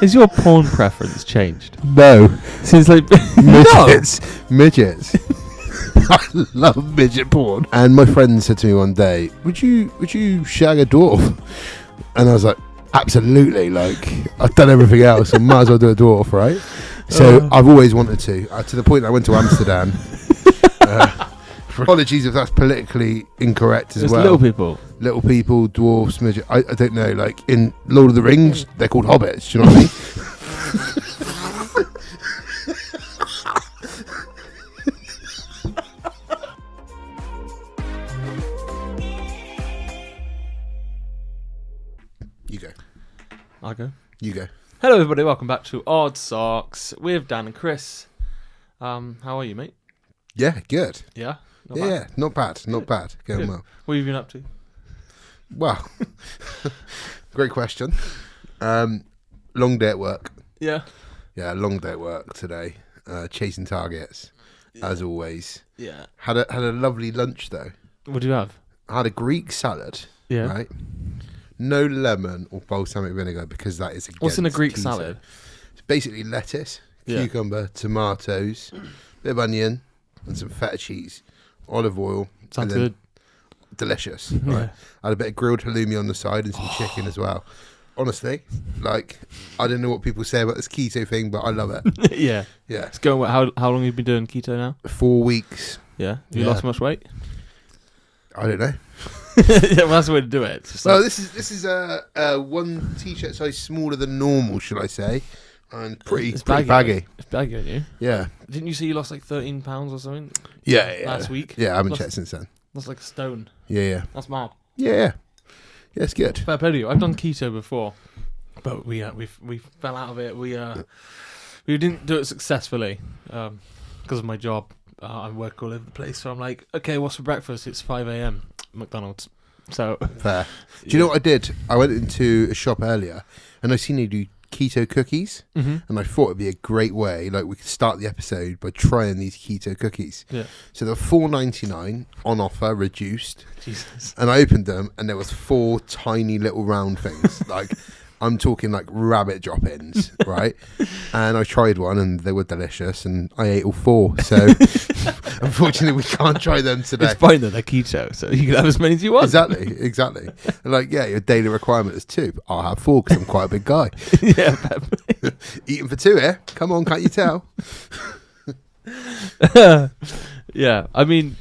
Has your porn preference changed? No. Since like Midgets. I love midget porn. And my friend said to me one day, would you shag a dwarf? And I was like, absolutely. Like, I've done everything else, I might as well do a dwarf, right? So I've always wanted to the point I went to Amsterdam. Apologies if that's politically incorrect as well. Little people, dwarfs, midget. I don't know. Like in Lord of the Rings, they're called hobbits. Do you know what I mean? You go. I'll go. You go. Hello, everybody. Welcome back to Odd Socks with Dan and Chris. How are you, mate? Yeah, good. Yeah. Not bad. Not bad. Going well. What have you been up to? Well, great question. Long day at work. Yeah. Yeah, long day at work today. Chasing targets, as always. Yeah. Had a lovely lunch though. What do you have? I had a Greek salad. Yeah. Right. No lemon or balsamic vinegar because that is against What's in a Greek keto. salad? It's basically lettuce, cucumber, tomatoes, bit of onion, and some feta cheese, olive oil. Sounds good. Delicious. Right. I had a bit of grilled halloumi on the side and some chicken as well. Honestly, like, I don't know what people say about this keto thing, but I love it. Yeah. Yeah. It's going. How long have you been doing keto now? 4 weeks. Yeah. Have you lost much weight? I don't know. Yeah, well, that's the way to do it. Well, this is one t-shirt size smaller than normal, should I say? And pretty baggy. It's baggy, aren't you? Yeah. Didn't you say you lost like 13 pounds or something? Yeah. Last week. Yeah, I haven't checked since then. That's like a stone. Yeah. That's mad. Yeah, it's good. Fair play to you. I've done keto before, but we fell out of it. We didn't do it successfully because of my job. I work all over the place, so I'm like, okay, what's for breakfast? It's 5 a.m. McDonald's. So fair. Do you know what I did? I went into a shop earlier and I seen they do keto cookies, and I thought it'd be a great way, like we could start the episode by trying these keto cookies. Yeah. So they're $4.99 on offer, reduced. Jesus. And I opened them and there was 4 tiny little round things. Like, I'm talking like rabbit drop-ins, right? And I tried one and they were delicious and I ate all 4. So unfortunately we can't try them today. It's fine that they're keto, so you can have as many as you want. Exactly. Like, yeah, your daily requirement is 2. I'll have 4 because I'm quite a big guy. Yeah. Eating for 2 here. Come on, can't you tell? Yeah. I mean,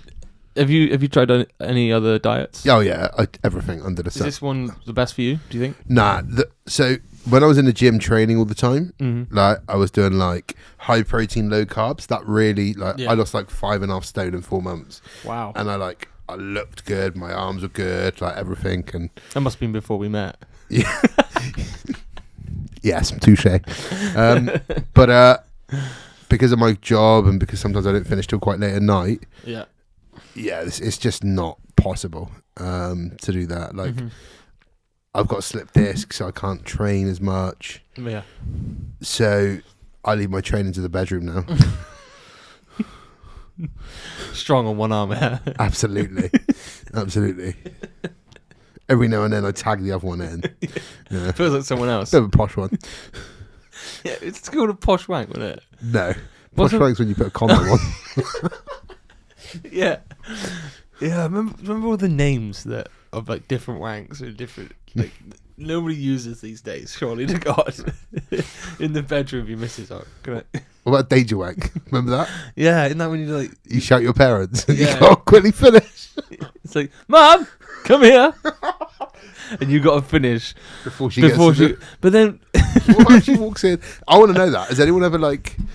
have you tried any other diets? Oh yeah, everything under the sun. Is this one the best for you, do you think? Nah. So when I was in the gym training all the time, like I was doing like high protein, low carbs. That really I lost like 5.5 stone in 4 months. Wow. And I looked good. My arms were good. Like everything. And that must have been before we met. Yeah. Yes, touche. But because of my job and because sometimes I don't finish till quite late at night. Yeah, it's just not possible to do that. Like, I've got a slip disc, so I can't train as much. Yeah. So I leave my training to the bedroom now. Strong on one arm, yeah. Absolutely. Every now and then I tag the other one in. Yeah. Feels like someone else. Bit of a posh one. Yeah, it's called a posh wank, wasn't it? No. Posh wank's when you put a condom on. Yeah. Yeah, remember all the names of like different wanks or different, like, nobody uses these days, surely to God. In the bedroom of your missus. What about danger wank? Remember that? Yeah, isn't that when you shout your parents and you can't quickly finish? It's like, Mum, come here. And you got to finish before she gets but then what, she walks in. I want to know that. Has anyone ever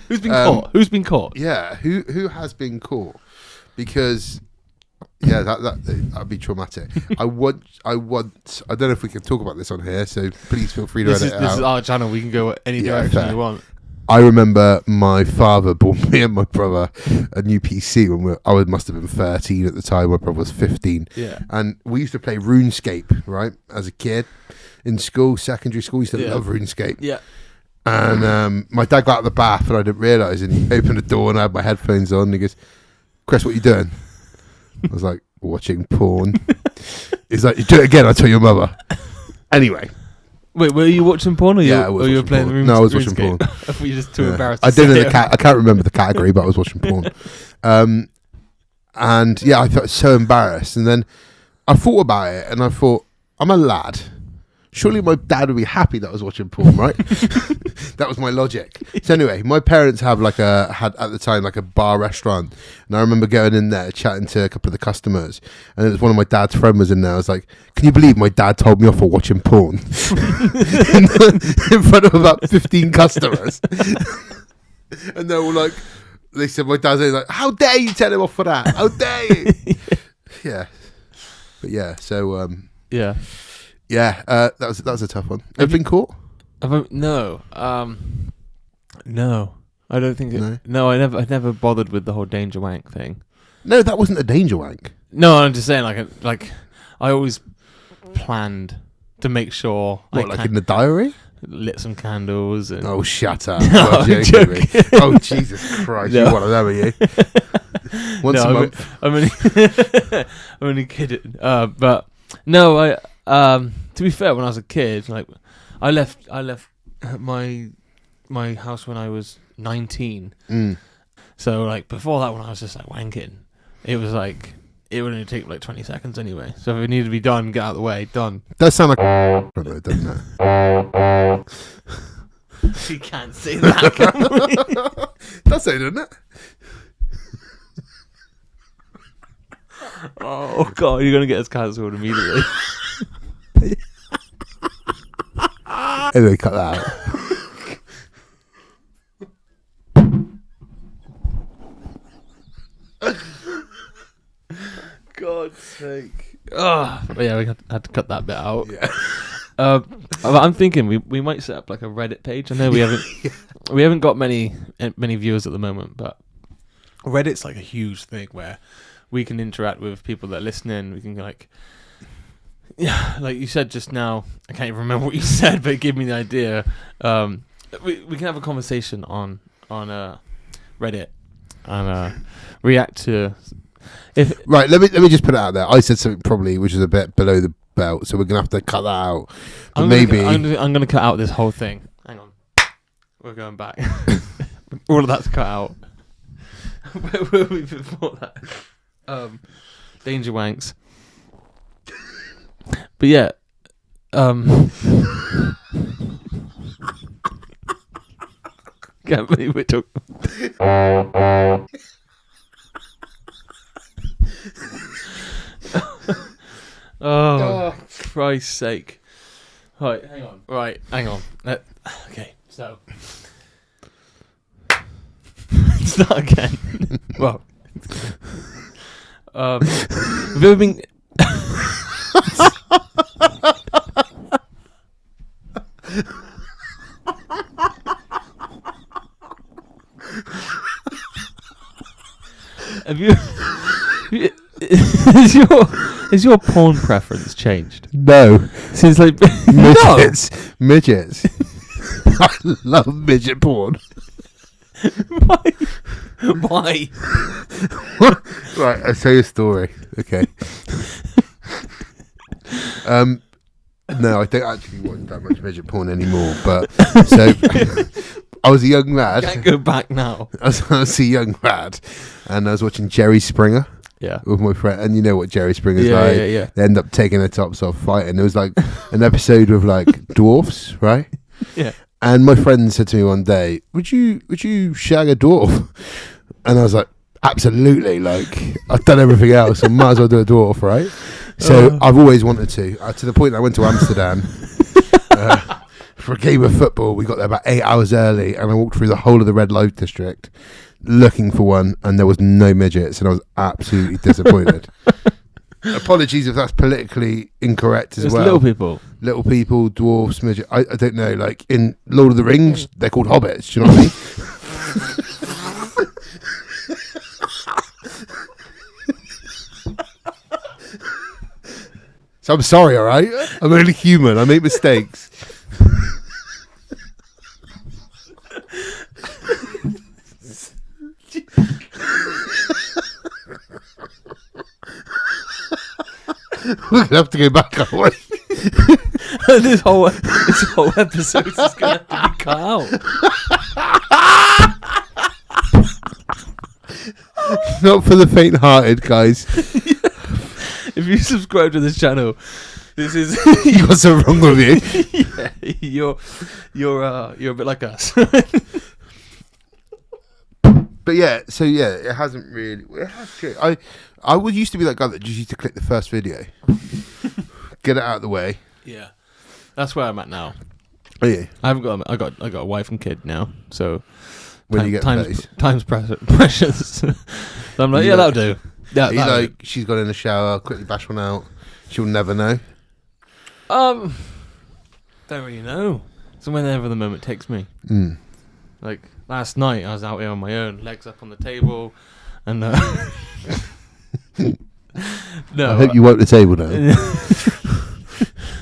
who's been caught? Who's been caught? Yeah, who has been caught? Because that'd be traumatic. I don't know if we can talk about this on here, so please feel free to edit it out. This is our channel. We can go any direction you want. I remember my father bought me and my brother a new PC when I must have been 13 at the time. My brother was 15. Yeah. And we used to play RuneScape, right? As a kid in school, secondary school, we used to love RuneScape. Yeah. And my dad got out of the bath and I didn't realise, and he opened the door and I had my headphones on and he goes, Chris, what are you doing? I was like, watching porn. He's like, you do it again, I'll tell your mother. Anyway, Wait, were you watching porn, or you were playing porn. No, I was watching porn. I thought you were just too embarrassed. I didn't. I can't remember the category, but I was watching porn. And yeah, I felt so embarrassed. And then I thought about it, and I thought, I'm a lad. Surely my dad would be happy that I was watching porn, right? That was my logic. So anyway, my parents had at the time like a bar restaurant, and I remember going in there chatting to a couple of the customers, and it was one of my dad's friends was in there. I was like, "Can you believe my dad told me off for watching porn in front of about 15 customers?" And they were like, they said my dad's like, "How dare you tell him off for that? How dare you?" Yeah, but yeah, so yeah. Yeah, that was a tough one. Have you been caught? No, no. I don't think. No, I never bothered with the whole danger wank thing. No, that wasn't a danger wank. No, I'm just saying, like I always planned to make sure. What, like in the diary? Lit some candles. And Oh, shut up! No, I'm joking. Oh, Jesus Christ! No. You one of them, are you? Once a month. I'm only kidding. But no, to be fair, when I was a kid, like I left my house when I was 19. So like before that, when I was just like wanking, it was like it would only take like 20 seconds anyway. So if it needed to be done, get out of the way, done. Does sound like doesn't it? You can't say that. That's it, doesn't it? Oh God, you're gonna get us cancelled immediately. Anyway, cut that out. God's sake. But yeah, we had to cut that bit out. Yeah. But I'm thinking we might set up like a Reddit page. I know we haven't got many viewers at the moment, but Reddit's like a huge thing where we can interact with people that are listening. We can like you said just now. I can't even remember what you said, but it gave me the idea. We can have a conversation on Reddit and react to. Right, let me just put it out there. I said something probably which is a bit below the belt, so we're gonna have to cut that out. But I'm gonna cut out this whole thing. Hang on, we're going back. All of that's cut out. Where were we before that? Danger wanks. But yeah, can't believe we're talking. Oh, Christ's sake. Right, hang on. Okay, so. Start again. Well. Have you ever been... Have you... Has your porn preference changed? No. Since like midgets. I love midget porn. Why? Right, I'll tell you a story. Okay. No, I don't actually watch that much midget porn anymore. But so I was a young lad. Can't go back now. I was a young lad, and I was watching Jerry Springer. Yeah, with my friend, and you know what Jerry Springer's like. Yeah. They end up taking their tops off, fighting. There was like an episode with like dwarfs, right? Yeah. And my friend said to me one day, "Would you shag a dwarf?" And I was like, "Absolutely! Like I've done everything else, I might as well do a dwarf, right?" So I've always wanted to the point that I went to Amsterdam for a game of football. We got there about 8 hours early, and I walked through the whole of the red light district looking for one, and there was no midgets, and I was absolutely disappointed. Apologies if that's politically incorrect as well. Little people, dwarfs, midget. I don't know. Like in Lord of the Rings, they're called hobbits. Do you know what I mean? So I'm sorry, all right? I'm only human. I make mistakes. We're going to have to go back, aren't we? this whole episode is going to have to be cut out. Not for the faint-hearted, guys. If you subscribe to this channel, this is You got something wrong with you. yeah, you're a bit like us. But yeah, so yeah, it hasn't really. It has changed. I would used to be that guy that just used to click the first video, get it out of the way. Yeah, that's where I'm at now. Oh yeah, I got a wife and kid now, so when you get time's precious. So I'm like, yeah, that'll do. Yeah, like she's got in the shower, quickly bash one out. She'll never know. Don't really know. So whenever the moment takes me. Like last night, I was out here on my own, legs up on the table, and no. I hope you woke the table now.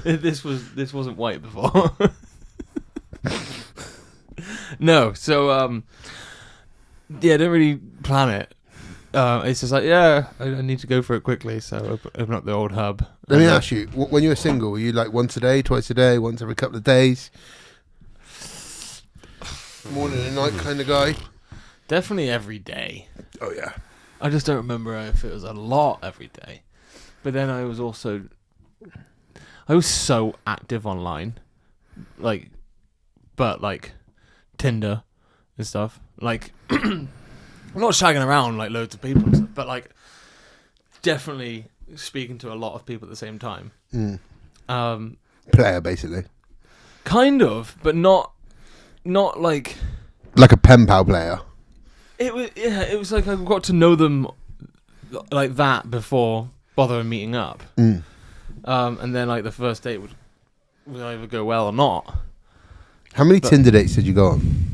This wasn't white before. No, so yeah, I don't really plan it. It's just like, yeah, I need to go for it quickly, so open up the old hub. Let me ask you, when you were single, were you like once a day, twice a day, once every couple of days? Morning and night kind of guy? Definitely every day. Oh, yeah. I just don't remember if it was a lot every day. But then I was so active online. Like Tinder and stuff. Like, I'm not shagging around like loads of people and stuff, but like definitely speaking to a lot of people at the same time. Player, basically. Kind of, but not like a pen pal player. It was like I got to know them like that before bothering meeting up. And then like the first date would either go well or not. How many Tinder dates did you go on?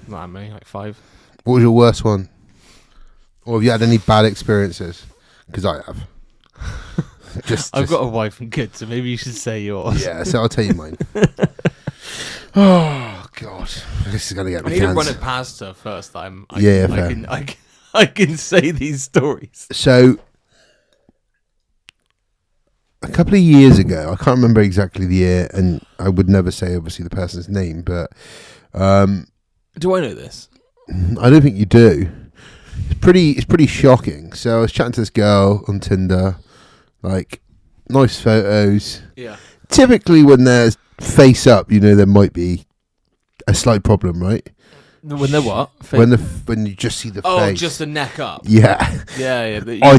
Not that many, like 5. What was your worst one? Or have you had any bad experiences? Because I have. I've got a wife and kids, so maybe you should say yours. Yeah, so I'll tell you mine. Oh God, this is gonna get me. I need to run it past her first. I can say these stories. So a couple of years ago, I can't remember exactly the year, and I would never say obviously the person's name, but do I know this? I don't think you do. It's pretty shocking. So I was chatting to this girl on Tinder, like nice photos. Yeah. Typically, when there's face up, you know there might be a slight problem, right? When they're what? When you just see the face. Oh, just the neck up. Yeah. Yeah. I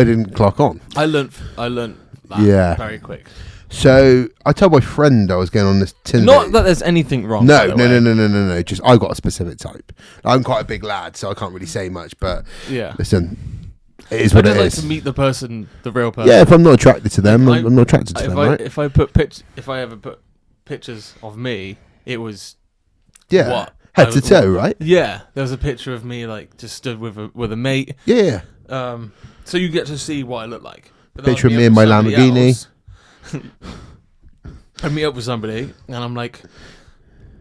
didn't clock on. I learnt that very quick. So I told my friend I was going on this Tinder. Not that there's anything wrong. No. Just I got a specific type. I'm quite a big lad, so I can't really say much. But yeah, listen, it is what it is. I just like to meet the person, the real person. Yeah, if I'm not attracted to them, I'm not attracted to them. Right? If I ever put pictures of me, it was head to toe, right? Yeah, there was a picture of me like just stood with a mate. Yeah. So you get to see what I look like. Picture of me in my Lamborghini. I meet up with somebody and I'm like,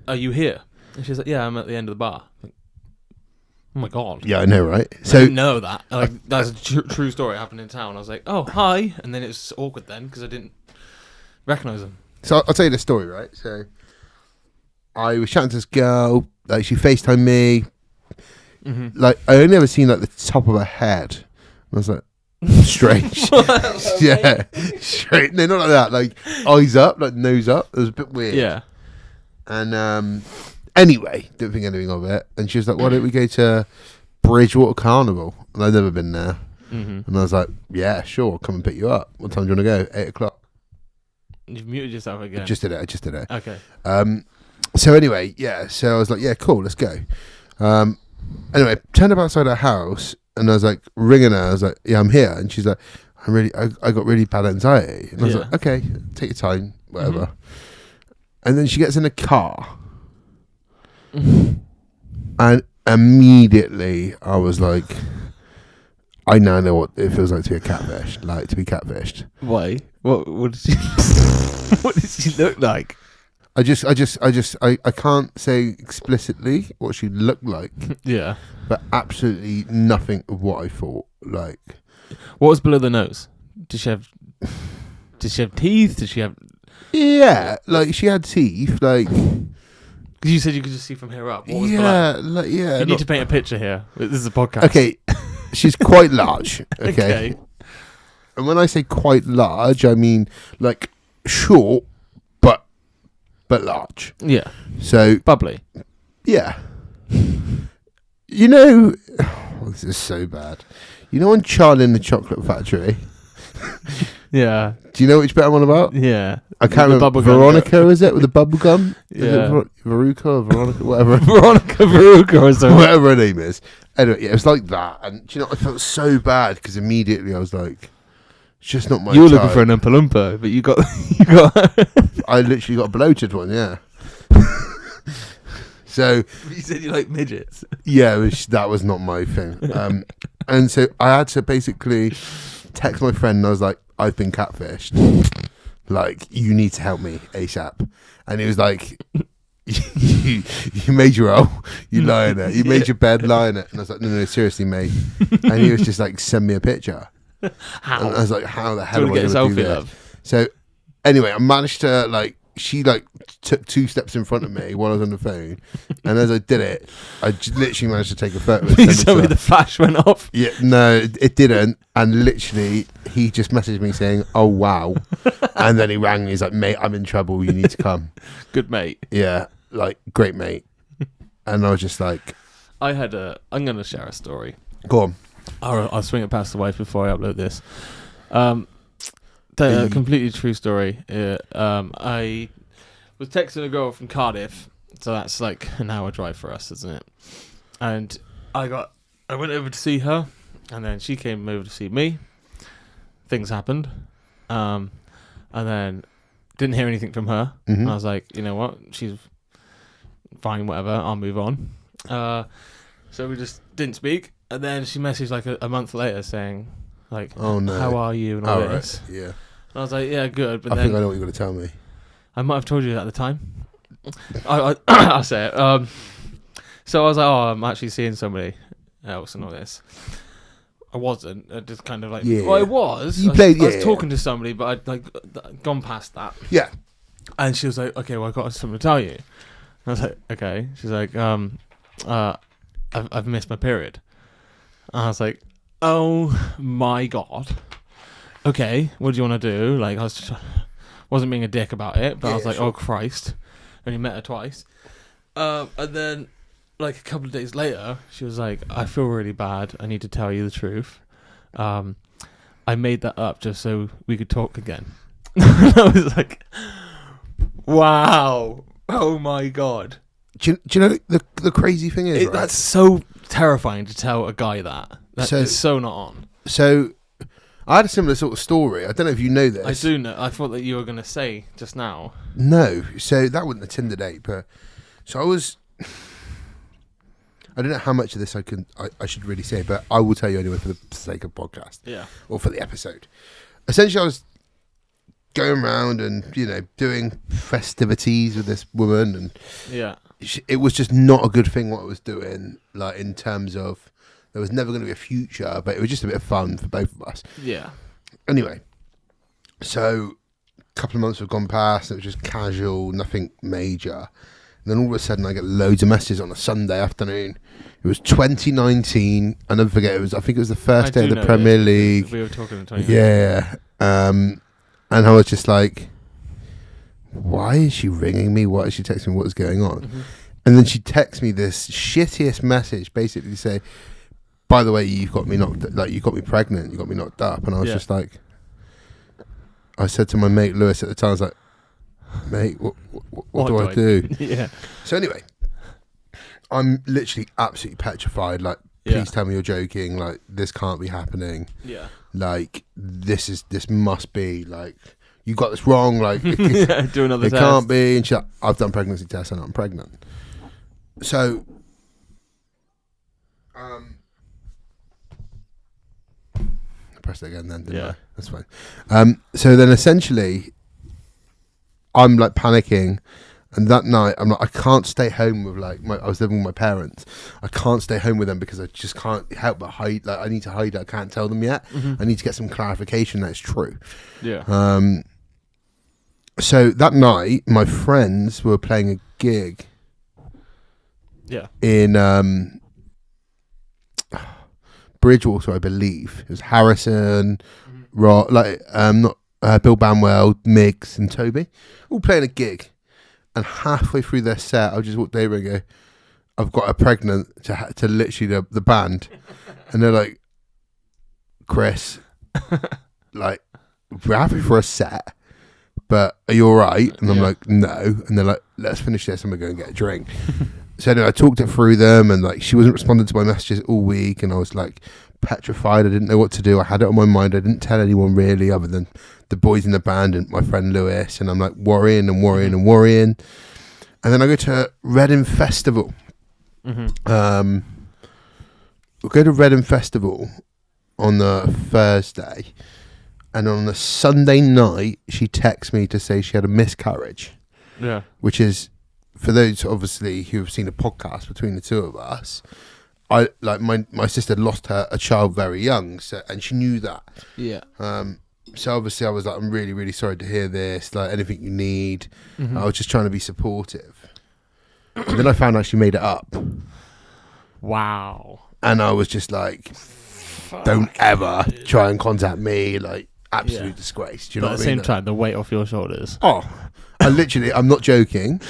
"Are you here?" And she's like, "Yeah, I'm at the end of the bar." I'm like, oh my god! Yeah, I know, right? So I didn't know that. Like that's a true story happened in town. I was like, "Oh, hi," and then it was awkward then because I didn't recognize them. So I'll tell you the story, right? So I was chatting to this girl. Like she FaceTimed me. Mm-hmm. Like I only ever seen like the top of her head. And I was like, strange. Yeah, straight. No, not like that. Like eyes up, like nose up. It was a bit weird. Yeah. And anyway, didn't think anything of it. And she was like, "Why don't we go to Bridgewater Carnival?" And I'd never been there. Mm-hmm. And I was like, "Yeah, sure. I'll come and pick you up. What time do you want to go? 8 o'clock." You've muted yourself again. I just did it. Okay. So anyway, yeah. So I was like, "Yeah, cool. Let's go." Anyway, turned up outside her house. And I was like ringing her. I was like, "Yeah, I'm here." And she's like, I got really bad anxiety." And I was like, "Okay, take your time, whatever." Mm-hmm. And then she gets in a car, and immediately I was like, "I now know what it feels like to be catfished." Why? What did she? What did she look like? I can't say explicitly what she looked like. Yeah. But absolutely nothing of what I thought. Like, what was below the nose? Did Did she have teeth? Did she have? Yeah, like she had teeth. Like, because you said you could just see from here up. What was yeah. You need to paint a picture here. This is a podcast. Okay, she's quite large. Okay. And when I say quite large, I mean like short, but large. Yeah. So bubbly. Yeah. You know, this is so bad. You know, on Charlie and the Chocolate Factory. Yeah. Do you know which bit I'm on about? Yeah. I can't remember. Veronica, is it, with the bubble gum? Yeah. Is it Veruca or Veronica, whatever. Veronica Veruca or something. Whatever her name is. Anyway, yeah, it was like that. And do you know, I felt so bad because immediately I was like, it's just not my You were type. looking for an Oompa Loompa, but you got. I literally got a bloated one, yeah. So you said you like midgets. Yeah, that was not my thing. And so I had to basically text my friend and I was like, I've been catfished. Like, you need to help me ASAP. And he was like, you made your roll. You lie in it. You made your bed, lie in it. And I was like, no, seriously, mate. And he was just like, send me a picture. How? And I was like, how the hell am I going to do this? Love? So anyway, I managed to like, she like took 2 steps in front of me while I was on the phone, and as I did it, I literally managed to take a photo. Please tell me the flash went off. Yeah, no, it didn't. And literally, he just messaged me saying, "Oh wow," and then he rang me. He's like, "Mate, I'm in trouble. You need to come." Good mate. Yeah, like great mate. And I was just like, I'm going to share a story. Go on. I'll swing it past the wife before I upload this. Completely true story. I was texting a girl from Cardiff, so that's like an hour drive for us, isn't it? And I went over to see her, and then she came over to see me. Things happened, and then didn't hear anything from her. Mm-hmm. And I was like, you know what? She's fine, whatever. I'll move on. So we just didn't speak, and then she messaged like a month later saying, like, "Oh no, how are you?" and all this. Right. Yeah. And I was like, yeah, good. But I then think I know what you're going to tell me. I might have told you at the time. I'll say it. So I was like, oh, I'm actually seeing somebody else and all this. I wasn't. I just kind of like, yeah. Well, I was. I was talking to somebody, but I'd like gone past that. Yeah. And she was like, okay, well, I got something to tell you. And I was like, okay. She's like, I've missed my period. And I was like, oh my God. Okay, what do you want to do? Like, wasn't being a dick about it, but I was like, sure. Oh Christ. Only met her twice. And then, like, a couple of days later, she was like, I feel really bad. I need to tell you the truth. I made that up just so we could talk again. I was like, wow. Oh my God. Do you know the crazy thing is, right? That's so terrifying to tell a guy that. It's so not on. So I had a similar sort of story. I don't know if you know this. I do know. I thought that you were going to say just now. No. So that wasn't a Tinder date, but so I was. I don't know how much of this I should really say, but I will tell you anyway for the sake of podcast. Yeah. Or for the episode. Essentially, I was going around and, you know, doing festivities with this woman, and yeah, it was just not a good thing what I was doing, like in terms of there was never going to be a future, but it was just a bit of fun for both of us. Yeah. Anyway, so a couple of months have gone past, it was just casual, nothing major. And then all of a sudden I get loads of messages on a Sunday afternoon. It was 2019, I'll never forget, I think it was the first day of the Premier League. We were talking in 2019. Yeah. And I was just like, why is she ringing me? Why is she texting me? What is going on? Mm-hmm. And then she texts me this shittiest message, basically to say, by the way, you got me pregnant, you got me knocked up. And I was just like, I said to my mate Lewis at the time, I was like, mate, what do I do? Yeah. So anyway, I'm literally absolutely petrified. Like, please tell me you're joking. Like, this can't be happening. Yeah. Like, this must be, like, you got this wrong. Like, do another test. It can't be. And she's like, I've done pregnancy tests and I'm pregnant. So, I pressed it again then, didn't I? That's fine. So then essentially, I'm like panicking, and that night I'm like, I can't stay home with I was living with my parents. I can't stay home with them because I just can't help but hide. Like, I need to hide it. I can't tell them yet. Mm-hmm. I need to get some clarification that it's true. Yeah. So that night, my friends were playing a gig. Yeah. In Bridgewater, I believe. It was Harrison, not Bill Banwell, Miggs, and Toby, all playing a gig. And halfway through their set, I just walked over and go, "I've got her pregnant to literally the band," and they're like, "Chris, like, we're happy for a set, but are you all right?" And I'm like, "No," and they're like, "Let's finish this and we're going to get a drink." So anyway, I talked it through them, and like she wasn't responding to my messages all week, and I was like petrified. I didn't know what to do. I had it on my mind. I didn't tell anyone really, other than the boys in the band and my friend Lewis. And I'm like worrying. And then I go to Reading Festival. We'll go to Reading Festival on the Thursday, and on the Sunday night, she texts me to say she had a miscarriage. Yeah, which is, for those obviously who have seen a podcast between the two of us, I like my sister lost a child very young, so, and she knew that. Yeah. So obviously I was like, I'm really, really sorry to hear this. Like, anything you need. I was just trying to be supportive. And then I found out she made it up. Wow. And I was just like, don't ever try and contact me. Like, absolute disgrace. Do you know what I mean? At the same time, the weight off your shoulders. Oh, I'm not joking.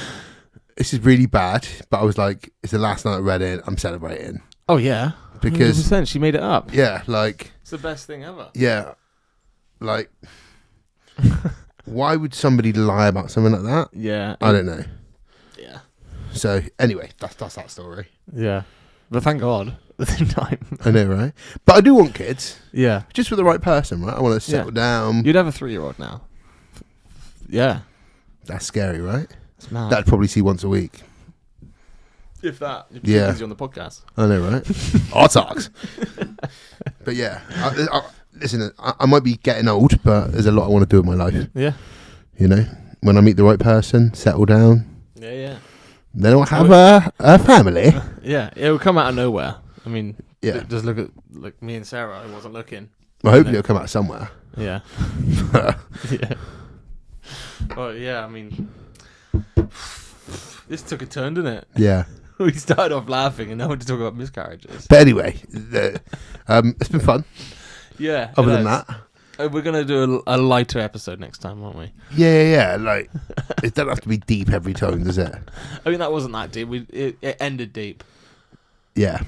This is really bad, but I was like, it's the last night I read it. I'm celebrating. Oh, yeah. Because 100%, she made it up. Yeah, like... It's the best thing ever. Yeah. Like, why would somebody lie about something like that? Yeah. I don't know. Yeah. So, anyway, that's that story. Yeah. But thank God at the same time. I know, right? But I do want kids. Yeah. Just for the right person, right? I want to settle down. You'd have a 3-year-old now. Yeah. That's scary, right? It's mad. That'd probably see once a week. If that. You're Yeah. busy on the podcast. I know, right? ODDSOCKS. But yeah, listen, I might be getting old, but there's a lot I want to do with my life. Yeah. You know, when I meet the right person, settle down. Yeah. Then I'll have a family. Yeah. It will come out of nowhere. I mean, Yeah. just look at me and Sarah. I wasn't looking. Well, hopefully it'll come out somewhere. Yeah. Yeah. Well, yeah, I mean, this took a turn, didn't it? Yeah. We started off laughing and now we're to talk about miscarriages. But anyway, it's been fun. Yeah. Other than that. We're going to do a lighter episode next time, aren't we? Yeah. Like, it doesn't have to be deep every time, does it? I mean, that wasn't that deep. It ended deep. Yeah.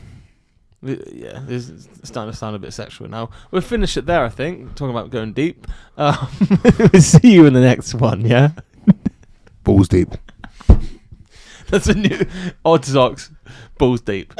Yeah, it's starting to sound a bit sexual now. We'll finish it there, I think. Talking about going deep. We'll see you in the next one, yeah? Balls deep. That's a new ODDSOCKS. Balls deep.